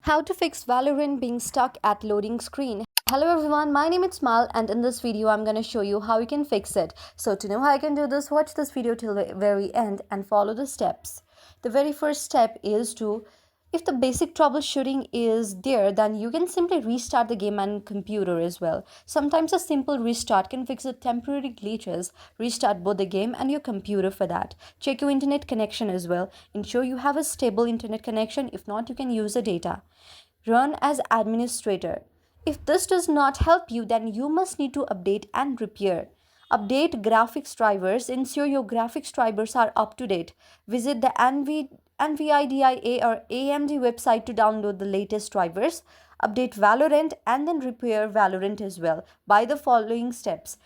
How to fix Valorant being stuck at loading screen. Hello everyone, my name is Mal and in this video I'm going to show you how you can fix it. So to know how you can do this, watch this video till the very end and follow the steps. The very first step is if the basic troubleshooting is there, then you can simply restart the game and computer as well. Sometimes a simple restart can fix the temporary glitches. Restart both the game and your computer for that. Check your internet connection as well. Ensure you have a stable internet connection. If not, you can use the data. Run as administrator. If this does not help you, then you must need to update and repair. Update graphics drivers. Ensure your graphics drivers are up to date. Visit the NVIDIA or AMD website to download the latest drivers. Update Valorant and then repair Valorant as well by the following steps.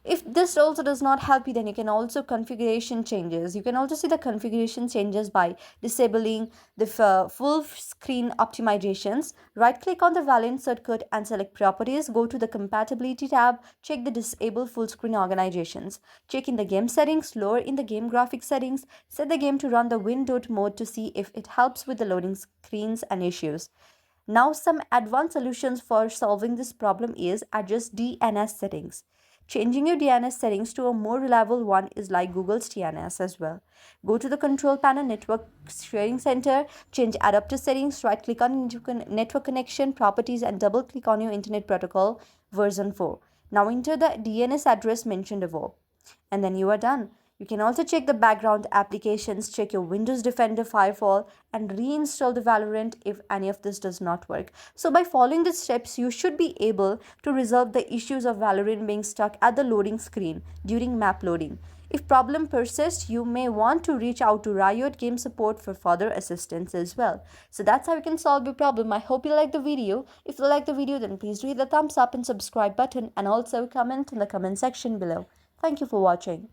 If this also does not help you, then you can also configuration changes. You can also see the configuration changes by disabling the full screen optimizations. Right click on the Valorant circuit and select properties. Go to the compatibility tab. Check the disable full screen organizations. Check in the game settings, lower in the game graphics settings. Set the game to run the windowed mode to see if it helps with the loading screens and issues. Now some advanced solutions for solving this problem is adjust DNS settings. Changing your DNS settings to a more reliable one is like Google's DNS as well. Go to the control panel, network sharing center, change adapter settings, right click on network connection properties and double click on your internet protocol version 4. Now enter the DNS address mentioned above and then you are done. You can also check the background applications, check your Windows Defender firewall and reinstall the Valorant if any of this does not work. So by following these steps, you should be able to resolve the issues of Valorant being stuck at the loading screen during map loading. If problem persists, you may want to reach out to Riot Game Support for further assistance as well. So that's how you can solve your problem. I hope you like the video. If you like the video, then please do hit the thumbs up and subscribe button and also comment in the comment section below. Thank you for watching.